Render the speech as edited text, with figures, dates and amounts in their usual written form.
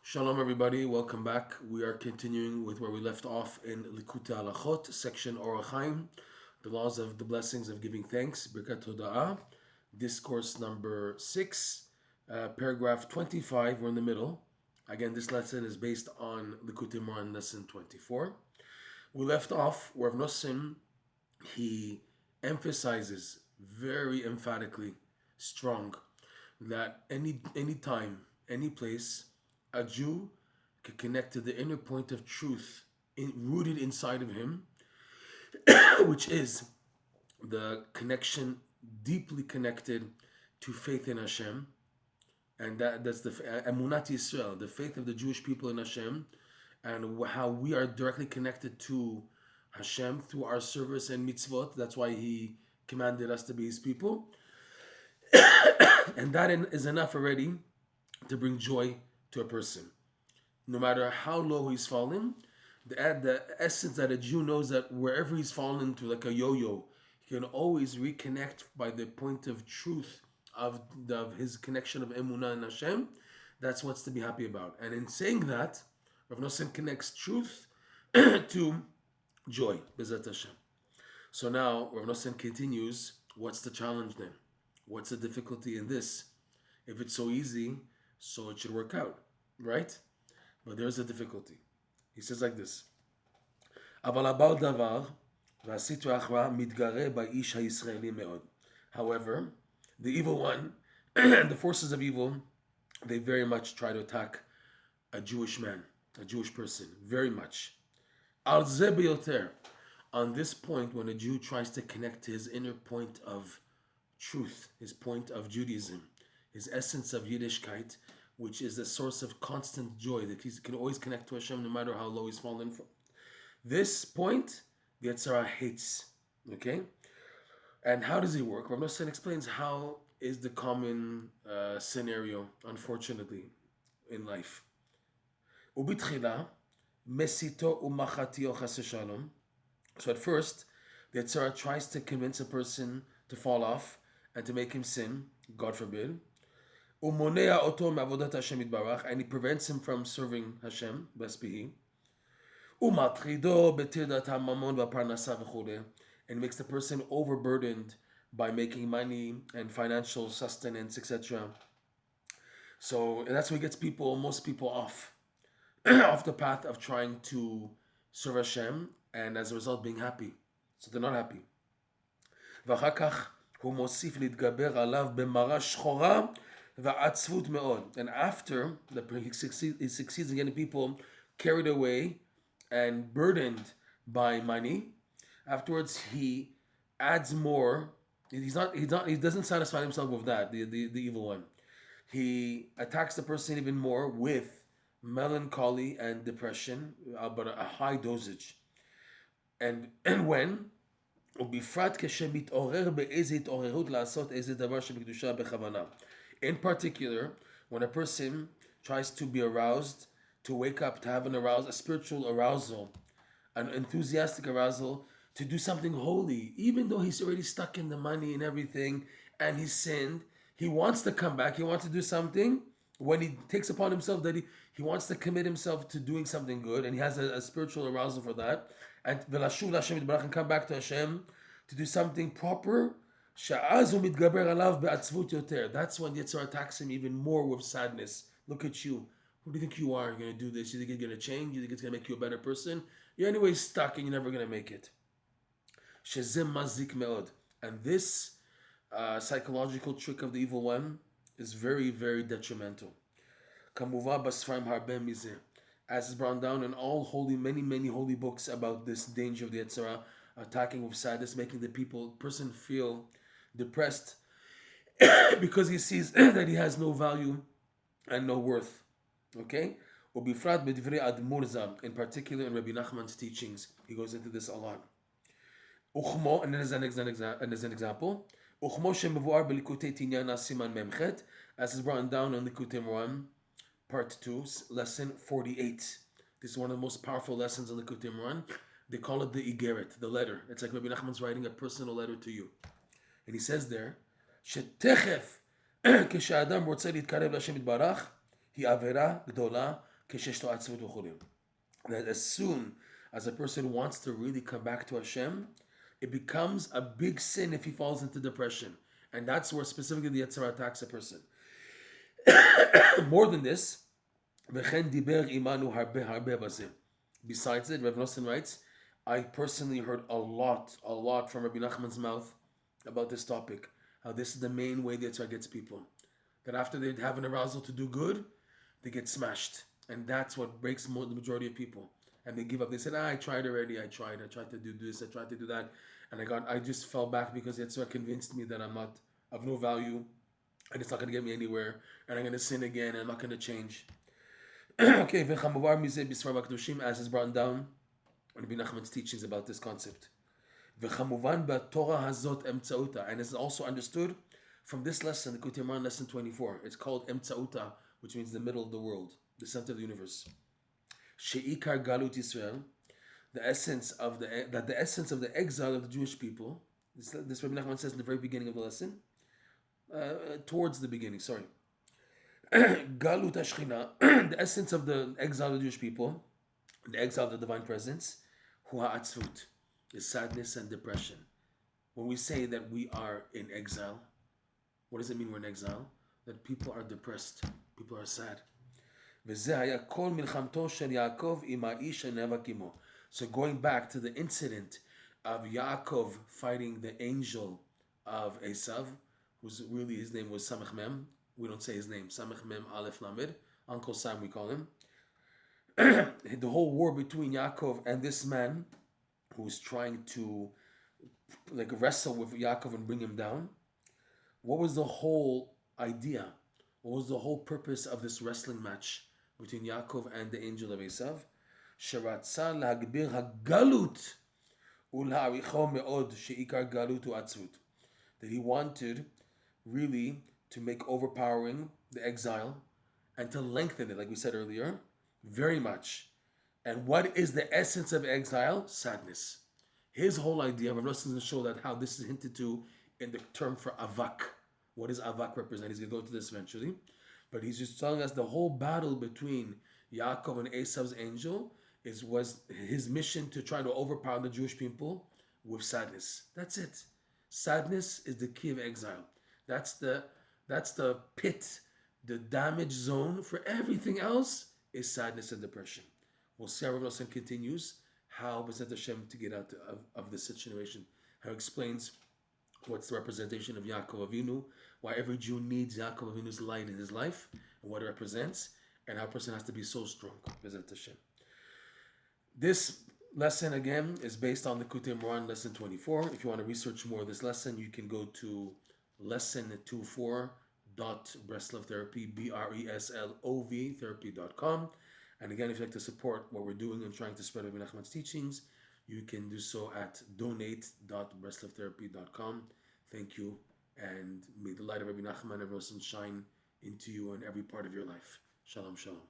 Shalom, everybody. Welcome back. We are continuing with where we left off in Likutey Halakhot, section Orach, the laws of the blessings of giving thanks, Birkat Hoda'ah, discourse number 6, paragraph 25. We're in the middle. Again, this lesson is based on Likutey Moharan lesson 24. We left off where Rav Nosson, he emphasizes very emphatically, strong, that any time, any place, a Jew can connect to the inner point of truth rooted inside of him, which is the connection, deeply connected to faith in Hashem, and that's the Emunat Yisrael, the faith of the Jewish people in Hashem, and how we are directly connected to Hashem through our service and mitzvot. That's why He commanded us to be His people, and that is enough already to bring joy to a person. No matter how low he's fallen, the essence that a Jew knows that wherever he's fallen to, like a yo-yo, he can always reconnect by the point of truth of his connection of emunah and Hashem. That's what's to be happy about. And in saying that, Rav Nosson connects truth to joy, Bezat Hashem. So now Rav Nosson continues. What's the challenge then? What's the difficulty in this? If it's so easy, so it should work out, right? But there's a difficulty. He says like this: However, the evil one and the forces of evil, they very much try to attack a Jewish man, a Jewish person, very much. On this point, when a Jew tries to connect to his inner point of truth, his point of Judaism, his essence of Yiddishkeit, which is a source of constant joy, that he can always connect to Hashem no matter how low he's fallen from. This point, the Yetzer Hara hates. Okay? And how does it work? Rav Nosson explains how is the common scenario, unfortunately, in life. Ubitchila, mesito umachatio chas shalom. So at first, the Yetzer Hara tries to convince a person to fall off and to make him sin, God forbid. And he prevents him from serving Hashem, blessed be He. And makes the person overburdened by making money and financial sustenance, etc. So that's what gets most people off the path of trying to serve Hashem, and as a result being happy. So they're not happy. And after he succeeds in getting people carried away and burdened by money, afterwards he adds more. He doesn't satisfy himself with that, the evil one. He attacks the person even more with melancholy and depression, but a high dosage. And when in particular, when a person tries to be aroused, to wake up, to have a spiritual arousal, an enthusiastic arousal, to do something holy, even though he's already stuck in the money and everything, and he's sinned, he wants to come back, he wants to do something. When he takes upon himself that he wants to commit himself to doing something good, and he has a spiritual arousal for that, and come back to Hashem to do something proper, that's when Yetzer Hara attacks him even more with sadness. Look at you. Who do you think you are? You're going to do this? You think it's going to change? You think it's going to make you a better person? You're anyway stuck and you're never going to make it. And this psychological trick of the evil one is very, very detrimental. As is brought down in all many holy books about this danger of the Yetzer Hara attacking with sadness, making the person feel depressed because he sees that he has no value and no worth. Okay? In particular in Rabbi Nachman's teachings, he goes into this a lot. And then as an example, as is brought down in Likutey Moharan, part 2, lesson 48. This is one of the most powerful lessons in Likutey Moharan. They call it the Igeret, the letter. It's like Rabbi Nachman's writing a personal letter to you. And he says there, כשהאדם רוצה להתקרב להשם יתברך, היא עבירה גדולה That as soon as a person wants to really come back to Hashem, it becomes a big sin if he falls into depression. And that's where specifically the Yetzirah attacks a person. More than this, besides it, Rev Nosson writes, I personally heard a lot from Rabbi Nachman's mouth about this topic. How this is the main way the Yetzirah gets people. That after they have an arousal to do good, they get smashed. And that's what breaks the majority of people. And they give up. They said, I tried already. I tried to do this. I tried to do that. And I just fell back because Yetzirah convinced me that I'm not of no value. And it's not going to get me anywhere. And I'm going to sin again. And I'm not going to change. Okay, as is brought down in Rabbi Nachman's teachings about this concept. And it's also understood from this lesson, the Likutey Moharan lesson 24. It's called Emtsauta, which means the middle of the world, the center of the universe. She'ikar Galut Yisrael, the essence of the exile of the Jewish people. This Rabbi Nachman says in the very beginning of the lesson, towards the beginning. Sorry. Galut Ashchina, the essence of the exile of the Jewish people, the exile of the divine presence, hu ha'atzvut, is sadness and depression. When we say that we are in exile, what does it mean we're in exile? That people are depressed, people are sad. So going back to the incident of Yaakov fighting the angel of Esav, who's really, his name was Samech Mem. We don't say his name, Samech Mem Aleph Lamed, Uncle Sam we call him. The whole war between Yaakov and this man who was trying to wrestle with Yaakov and bring him down. What was the whole idea? What was the whole purpose of this wrestling match between Yaakov and the angel of Esav? Sheratza lagbir hagalut ulharicho meod sheikar galut u'atzvut. That he wanted really to make overpowering the exile and to lengthen it, like we said earlier, very much. And what is the essence of exile? Sadness. His whole idea, Rav Nosson will show that how this is hinted to in the term for avak. What does avak represent? He's going to go into this eventually. But he's just telling us the whole battle between Yaakov and Esav's angel was his mission to try to overpower the Jewish people with sadness. That's it. Sadness is the key of exile. That's the pit, the damage zone for everything else is sadness and depression. We'll see how Rav Nosson continues how B'ezrat Hashem to get out of this situation. How he explains what's the representation of Yaakov Avinu, why every Jew needs Yaakov Avinu's light in his life, and what it represents, and how a person has to be so strong. B'ezrat Hashem. This lesson, again, is based on the Likutey Moharan lesson 24. If you want to research more of this lesson, you can go to lesson24.Breslov Therapy, BRESLOV therapy.com. And again, if you'd like to support what we're doing and trying to spread Rabbi Nachman's teachings, you can do so at donate.breslovtherapy.com. Thank you, and may the light of Rabbi Nachman and Rosen shine into you and every part of your life. Shalom, shalom.